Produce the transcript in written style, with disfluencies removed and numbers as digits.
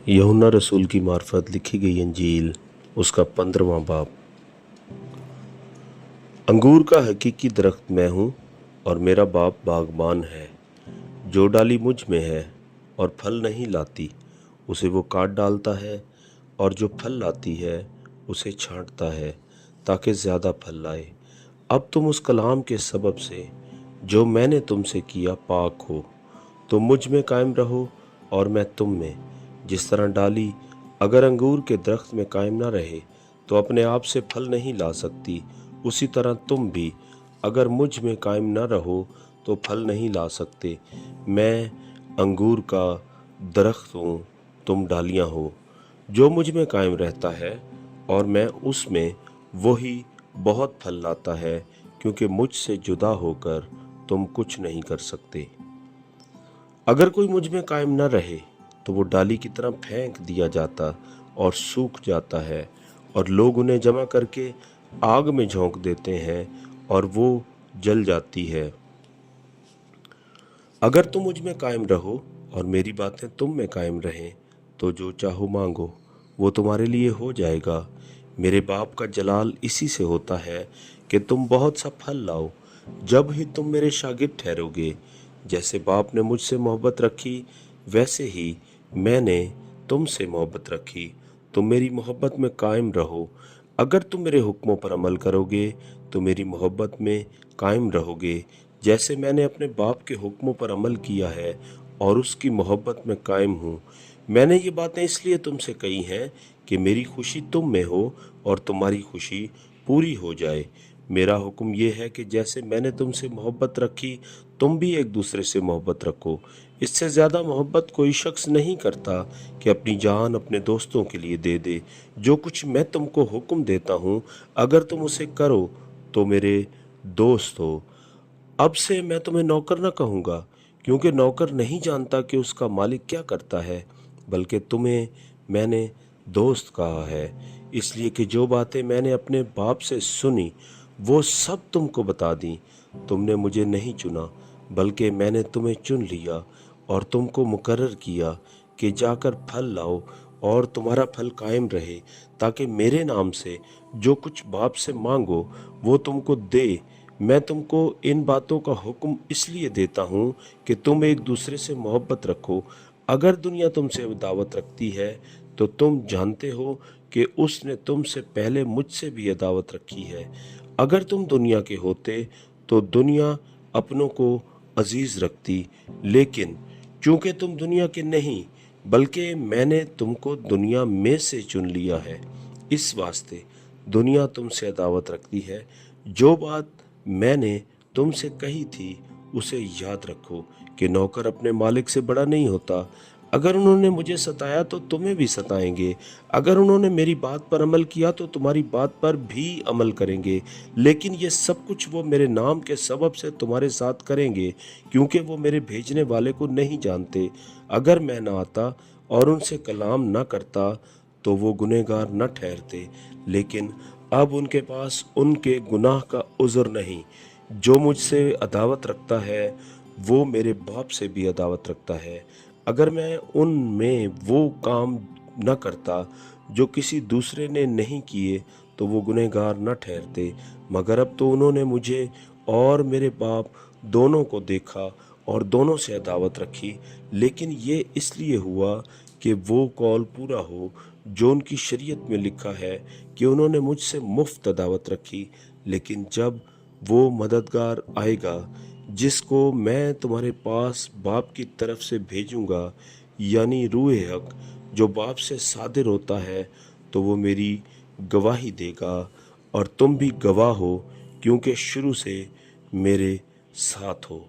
यूहन्ना रसूल की मार्फत लिखी गई इंजील उसका 15वां बाब। अंगूर का हकीकी दरख्त मैं हूँ और मेरा बाप बागबान है। जो डाली मुझ में है और फल नहीं लाती उसे वो काट डालता है, और जो फल लाती है उसे छांटता है ताकि ज़्यादा फल लाए। अब तुम उस कलाम के सबब से जो मैंने तुमसे किया पाक हो। तुम मुझ में कायम रहो और मैं तुम में। जिस तरह डाली अगर अंगूर के दरख्त में कायम न रहे तो अपने आप से फल नहीं ला सकती, उसी तरह तुम भी अगर मुझ में कायम न रहो तो फल नहीं ला सकते। मैं अंगूर का दरख्त हूँ, तुम डालियाँ हो। जो मुझ में कायम रहता है और मैं उसमें, वही बहुत फल लाता है, क्योंकि मुझसे जुदा होकर तुम कुछ नहीं कर सकते। अगर कोई मुझ में कायम न रहे तो वो डाली की तरह फेंक दिया जाता और सूख जाता है, और लोग उन्हें जमा करके आग में झोंक देते हैं और वो जल जाती है। अगर तुम मुझ में कायम रहो और मेरी बातें तुम में कायम रहें तो जो चाहो मांगो वो तुम्हारे लिए हो जाएगा। मेरे बाप का जलाल इसी से होता है कि तुम बहुत सा फल लाओ, जब ही तुम मेरे शागिर्द ठहरोगे। जैसे बाप ने मुझसे मोहब्बत रखी वैसे ही मैंने तुमसे मोहब्बत रखी। तुम मेरी मोहब्बत में कायम रहो। अगर तुम मेरे हुक्मों पर अमल करोगे तो मेरी मोहब्बत में कायम रहोगे, जैसे मैंने अपने बाप के हुक्मों पर अमल किया है और उसकी मोहब्बत में कायम हूँ। मैंने ये बातें इसलिए तुमसे कही हैं कि मेरी खुशी तुम में हो और तुम्हारी खुशी पूरी हो जाए। मेरा हुक्म ये है कि जैसे मैंने तुमसे मोहब्बत रखी तुम भी एक दूसरे से मोहब्बत रखो। इससे ज़्यादा मोहब्बत कोई शख्स नहीं करता कि अपनी जान अपने दोस्तों के लिए दे दे। जो कुछ मैं तुमको हुक्म देता हूँ अगर तुम उसे करो तो मेरे दोस्त हो। अब से मैं तुम्हें नौकर न कहूँगा, क्योंकि नौकर नहीं जानता कि उसका मालिक क्या करता है, बल्कि तुम्हें मैंने दोस्त कहा है, इसलिए कि जो बातें मैंने अपने बाप से सुनी वो सब तुमको बता दी। तुमने मुझे नहीं चुना बल्कि मैंने तुम्हें चुन लिया और तुमको मुकर्रर किया कि जाकर फल लाओ और तुम्हारा फल कायम रहे, ताकि मेरे नाम से जो कुछ बाप से मांगो वो तुमको दे। मैं तुमको इन बातों का हुक्म इसलिए देता हूँ कि तुम एक दूसरे से मोहब्बत रखो। अगर दुनिया तुमसे दावत रखती है तो तुम जानते हो कि उसने तुमसे पहले मुझसे भी अदावत रखी है। अगर तुम दुनिया के होते तो दुनिया अपनों को अजीज रखती, लेकिन चूंकि तुम दुनिया के नहीं बल्कि मैंने तुमको दुनिया में से चुन लिया है, इस वास्ते दुनिया तुमसे अदावत रखती है। जो बात मैंने तुमसे कही थी उसे याद रखो कि नौकर अपने मालिक से बड़ा नहीं होता। अगर उन्होंने मुझे सताया तो तुम्हें भी सताएंगे, अगर उन्होंने मेरी बात पर अमल किया तो तुम्हारी बात पर भी अमल करेंगे। लेकिन ये सब कुछ वो मेरे नाम के सबब से तुम्हारे साथ करेंगे, क्योंकि वो मेरे भेजने वाले को नहीं जानते। अगर मैं ना आता और उनसे कलाम न करता तो वो गुनहगार न ठहरते, लेकिन अब उनके पास उनके गुनाह का उज़र नहीं। जो मुझसे अदावत रखता है वो मेरे बाप से भी अदावत रखता है। अगर मैं उनमें वो काम न करता जो किसी दूसरे ने नहीं किए तो वो गुनहगार न ठहरते। मगर अब तो उन्होंने मुझे और मेरे बाप दोनों को देखा और दोनों से अदावत रखी, लेकिन ये इसलिए हुआ कि वो कौल पूरा हो जो उनकी शरीयत में लिखा है कि उन्होंने मुझसे मुफ्त अदावत रखी। लेकिन जब वो मददगार आएगा जिसको मैं तुम्हारे पास बाप की तरफ से भेजूंगा, यानी रूहे हक जो बाप से सादिर होता है, तो वो मेरी गवाही देगा और तुम भी गवाह हो, क्योंकि शुरू से मेरे साथ हो।